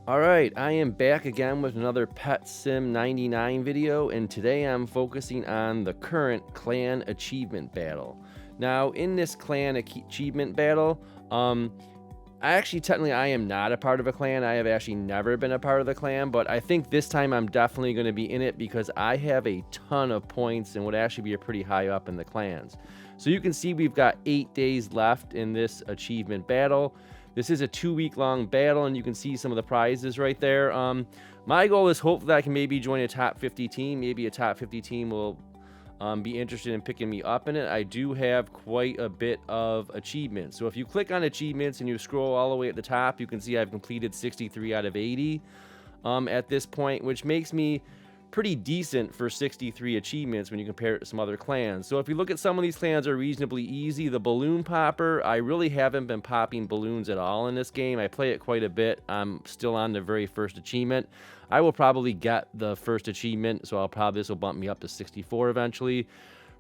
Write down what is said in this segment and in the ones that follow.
Alright, I am back again with another Pet Sim 99 video, and today I'm focusing on the current clan achievement battle. Now, in this clan achievement battle, technically I am not a part of a clan. I have actually never been a part of the clan, but I think this time I'm definitely going to be in it because I have a ton of points and would actually be a pretty high up in the clans. So you can see we've got 8 days left in this achievement battle. This is a 2-week long battle, and you can see some of the prizes right there. My goal is hopefully I can maybe join a top 50 team. Maybe a top 50 team will be interested in picking me up in it. I do have quite a bit of achievements. So if you click on achievements and you scroll all the way at the top, you can see I've completed 63 out of 80 at this point, which makes me pretty decent for 63 achievements when you compare it to some other clans. So if you look at some of these clans are reasonably easy. The balloon popper, I really haven't been popping balloons at all in this game. I play it quite a bit. I'm still on the very first achievement. I will probably get the first achievement, so this will bump me up to 64 eventually.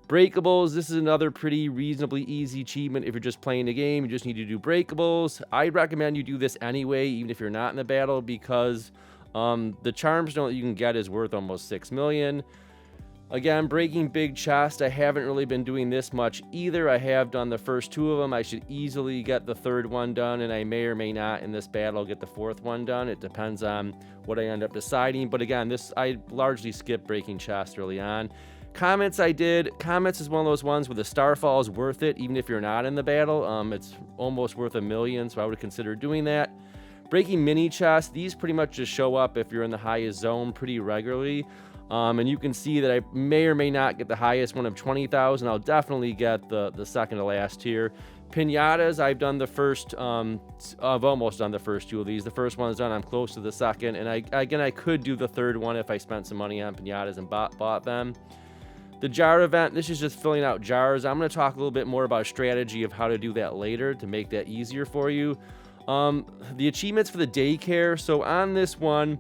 Breakables, this is another pretty reasonably easy achievement. If you're just playing the game, you just need to do breakables. I recommend you do this anyway, even if you're not in the battle, because the charm stone that you can get is worth almost 6 million. Again, breaking big chest, I haven't really been doing this much either. I have done the first 2 of them. I should easily get the 3rd one done, and I may or may not in this battle get the 4th one done. It depends on what I end up deciding. But again, I largely skipped breaking chest early on. Comets I did. Comets is one of those ones where the starfall is worth it, even if you're not in the battle. It's almost worth 1 million, so I would consider doing that. Breaking mini chests, these pretty much just show up if you're in the highest zone pretty regularly. And you can see that I may or may not get the highest one of 20,000. I'll definitely get the second to last tier. Pinatas, I've done the first, I've almost done the first 2 of these. The first one is done, I'm close to the second. And I could do the 3rd one if I spent some money on pinatas and bought them. The jar event, this is just filling out jars. I'm going to talk a little bit more about strategy of how to do that later to make that easier for you. The achievements for the daycare. So on this one,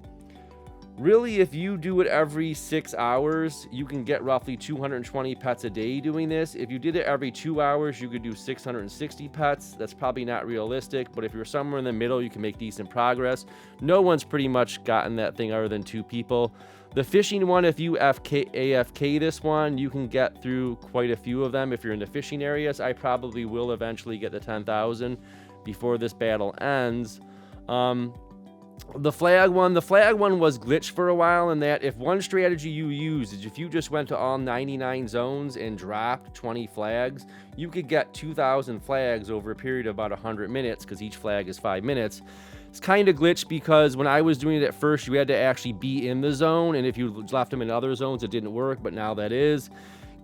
really, if you do it every 6 hours, you can get roughly 220 pets a day doing this. If you did it every 2 hours, you could do 660 pets. That's probably not realistic, but if you're somewhere in the middle, you can make decent progress. No one's pretty much gotten that thing other than 2 people. The fishing one, if you AFK this one, you can get through quite a few of them if you're in the fishing areas. I probably will eventually get the 10,000 before this battle ends. The flag one was glitched for a while, in that if one strategy you use is if you just went to all 99 zones and dropped 20 flags, you could get 2,000 flags over a period of about 100 minutes, because each flag is 5 minutes. It's kind of glitched because when I was doing it at first, you had to actually be in the zone, and if you left them in other zones, it didn't work, but now that is.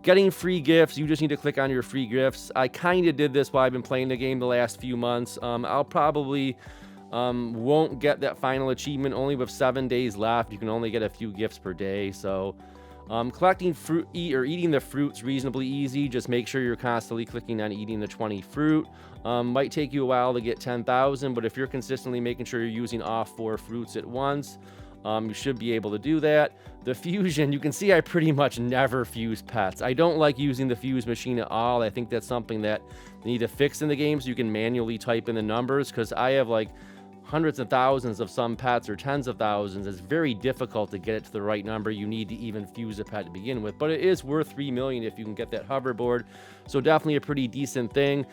Getting free gifts, you just need to click on your free gifts. I kind of did this while I've been playing the game the last few months. I'll probably won't get that final achievement only with 7 days left. You can only get a few gifts per day. So collecting fruit or eating the fruit's reasonably easy. Just make sure you're constantly clicking on eating the 20 fruit. Might take you a while to get 10,000, but if you're consistently making sure you're using all 4 fruits at once, you should be able to do that. The fusion, you can see I pretty much never fuse pets. I don't like using the fuse machine at all. I think that's something that they need to fix in the game so you can manually type in the numbers, because I have like hundreds of thousands of some pets, or tens of thousands. It's very difficult to get it to the right number. You need to even fuse a pet to begin with, but it is worth 3 million if you can get that hoverboard. So definitely a pretty decent thing.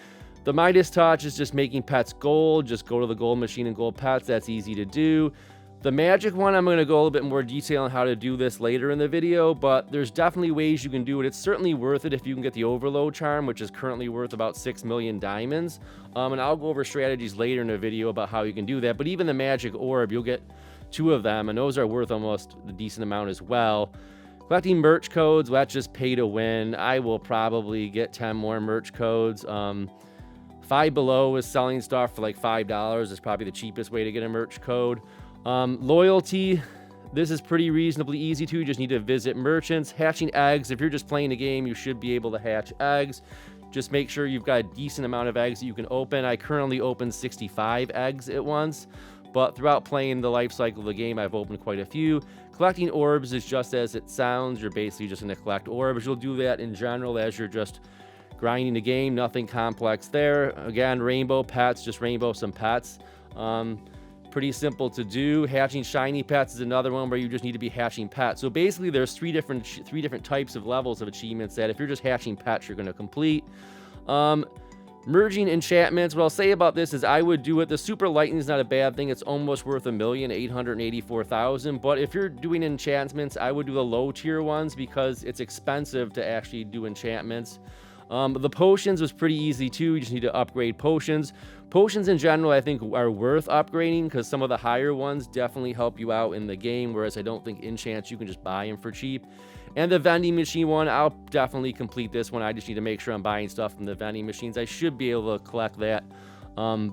The Midas touch is just making pets gold. Just go to the gold machine and gold pets. That's easy to do. The magic one, I'm going to go a little bit more detail on how to do this later in the video, but there's definitely ways you can do it. It's certainly worth it if you can get the overload charm, which is currently worth about 6 million diamonds. And I'll go over strategies later in the video about how you can do that. But even the magic orb, you'll get 2 of them, and those are worth almost a decent amount as well. Collecting merch codes, well, that's just pay to win. I will probably get 10 more merch codes. Five Below is selling stuff for like $5. It's probably the cheapest way to get a merch code. Loyalty, this is pretty reasonably easy too. You just need to visit merchants. Hatching eggs, if you're just playing the game, you should be able to hatch eggs. Just make sure you've got a decent amount of eggs that you can open. I currently open 65 eggs at once, but throughout playing the life cycle of the game, I've opened quite a few. Collecting orbs is just as it sounds. You're basically just going to collect orbs. You'll do that in general as you're just grinding the game. Nothing complex there. Again, rainbow pets, just rainbow some pets. pretty simple to do. Hatching shiny pets is another one where you just need to be hatching pets. So basically there's three different types of levels of achievements that if you're just hatching pets, you're going to complete. Merging enchantments, what I'll say about this is I would do it. The super lightning is not a bad thing. It's almost worth 1,884,000. But if you're doing enchantments, I would do the low tier ones because it's expensive to actually do enchantments. The potions was pretty easy too. You just need to upgrade potions. Potions in general, I think, are worth upgrading because some of the higher ones definitely help you out in the game, whereas I don't think enchants, you can just buy them for cheap. And the vending machine one, I'll definitely complete this one. I just need to make sure I'm buying stuff from the vending machines. I should be able to collect that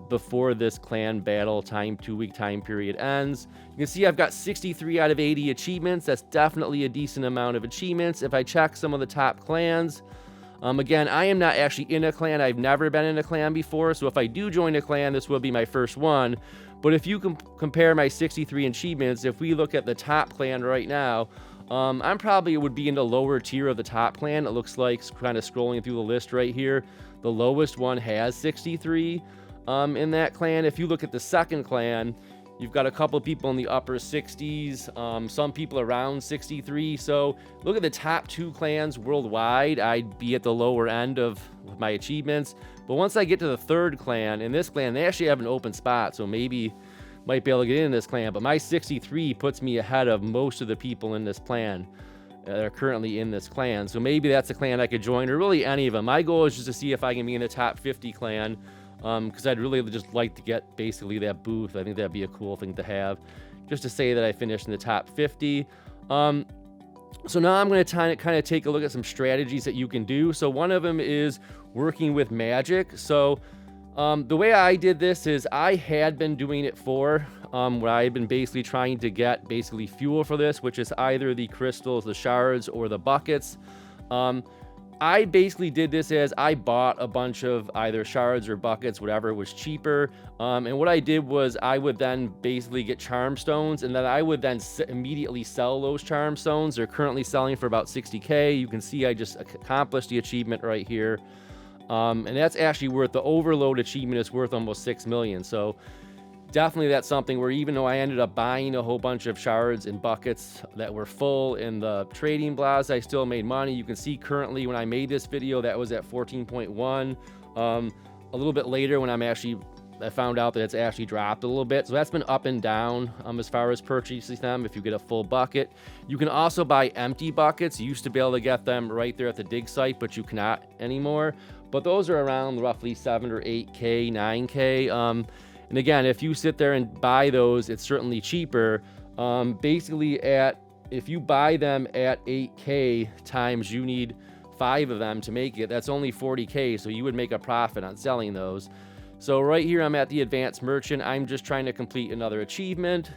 before this clan battle 2-week time period ends. You can see I've got 63 out of 80 achievements. That's definitely a decent amount of achievements. If I check some of the top clans, again, I am not actually in a clan. I've never been in a clan before, so if I do join a clan, this will be my first one. But if you compare my 63 achievements, if we look at the top clan right now, I'm probably would be in the lower tier of the top clan. It looks like, kind of scrolling through the list right here, the lowest one has 63 in that clan. If you look at the second clan, you've got a couple people in the upper 60s, some people around 63. So look at the top 2 clans worldwide. I'd be at the lower end of my achievements. But once I get to the third clan, in this clan, they actually have an open spot, so maybe might be able to get in this clan. But my 63 puts me ahead of most of the people in this clan that are currently in this clan. So maybe that's a clan I could join, or really any of them. My goal is just to see if I can be in the top 50 clan, because I'd really just like to get basically that booth. I think that'd be a cool thing to have, just to say that I finished in the top 50. So now I'm going to kind of take a look at some strategies that you can do. So one of them is working with magic. So the way I did this is I had been doing it where I had been basically trying to get fuel for this, which is either the crystals, the shards, or the buckets. I basically did this as I bought a bunch of either shards or buckets, whatever was cheaper. And what I did was I would then basically get charm stones, and then I would then immediately sell those charm stones. They're currently selling for about 60K. You can see I just accomplished the achievement right here. And that's actually worth, the overload achievement is worth almost 6 million. So definitely that's something where even though I ended up buying a whole bunch of shards and buckets that were full in the trading blahs, I still made money. You can see currently when I made this video, that was at 14.1. A little bit later when I found out that it's actually dropped a little bit. So that's been up and down as far as purchasing them if you get a full bucket. You can also buy empty buckets. You used to be able to get them right there at the dig site, but you cannot anymore. But those are around roughly 7 or 8K, 9K. And again, if you sit there and buy those, it's certainly cheaper. Basically, if you buy them at 8K times you need 5 of them to make it, that's only 40K. So you would make a profit on selling those. So right here, I'm at the advanced merchant. I'm just trying to complete another achievement.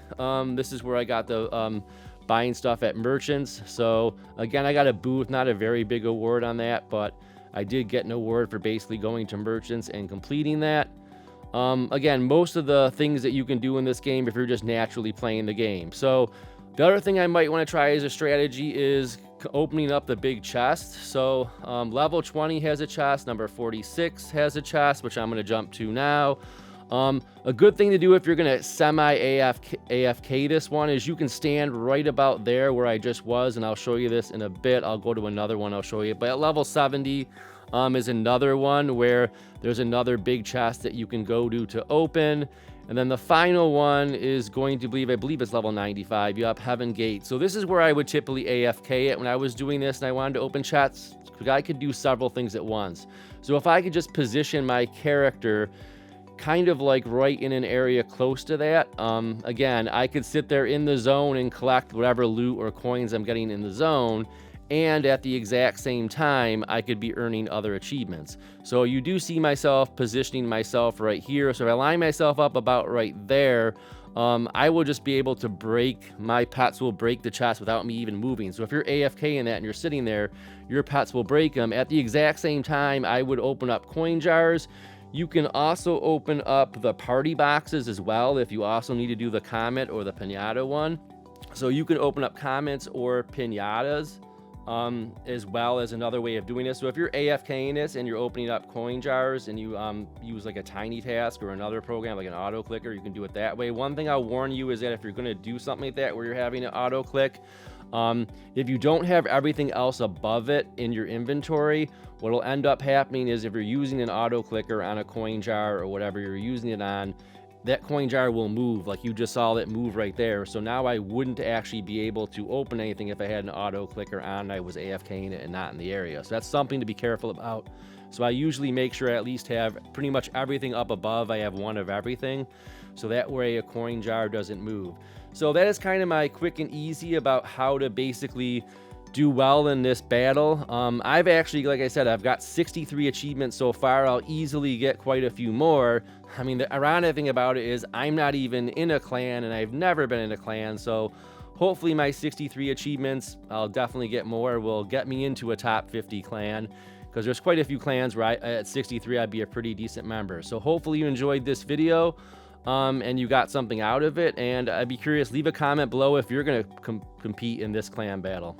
This is where I got the buying stuff at merchants. So again, I got a booth, not a very big award on that, but I did get an award for basically going to merchants and completing that. Again, most of the things that you can do in this game if you're just naturally playing the game. So the other thing I might want to try as a strategy is opening up the big chest. So level 20 has a chest, number 46 has a chest, which I'm going to jump to now. A good thing to do if you're going to semi-AFK this one is you can stand right about there where I just was, and I'll show you this in a bit. I'll go to another one, I'll show you. But at level 70 is another one where there's another big chest that you can go to open. And then the final one is going to I believe it's level 95. You have Heaven Gate. So this is where I would typically AFK it when I was doing this and I wanted to open chests. I could do several things at once. So if I could just position my character kind of like right in an area close to that, again, I could sit there in the zone and collect whatever loot or coins I'm getting in the zone, and at the exact same time I could be earning other achievements. So you do see myself positioning myself right here. So if I line myself up about right there, I will just be able to my pets will break the chest without me even moving. So if you're AFK in that and you're sitting there, your pets will break them. At the exact same time, I would open up coin jars. You can also open up the party boxes as well if you also need to do the comet or the pinata one. So you can open up comets or pinatas. as well as another way of doing this. So if you're AFKing this and you're opening up coin jars and you use like a Tiny Task or another program like an auto clicker, you can do it that way. One thing I'll warn you is that if you're going to do something like that where you're having an auto click, if you don't have everything else above it in your inventory, what will end up happening is if you're using an auto clicker on a coin jar or whatever you're using it on, that coin jar will move, like you just saw it move right there. So now I wouldn't actually be able to open anything if I had an auto clicker on and I was AFKing it and not in the area. So that's something to be careful about. So I usually make sure I at least have pretty much everything up above. I have one of everything, so that way a coin jar doesn't move. So that is kind of my quick and easy about how to basically do well in this battle. I've actually, like I said, I've got 63 achievements so far. I'll easily get quite a few more. I mean, the ironic thing about it is I'm not even in a clan, and I've never been in a clan, so hopefully my 63 achievements, I'll definitely get more, will get me into a top 50 clan, because there's quite a few clans where at 63 I'd be a pretty decent member. So hopefully you enjoyed this video and you got something out of it, and I'd be curious, leave a comment below if you're going to compete in this clan battle.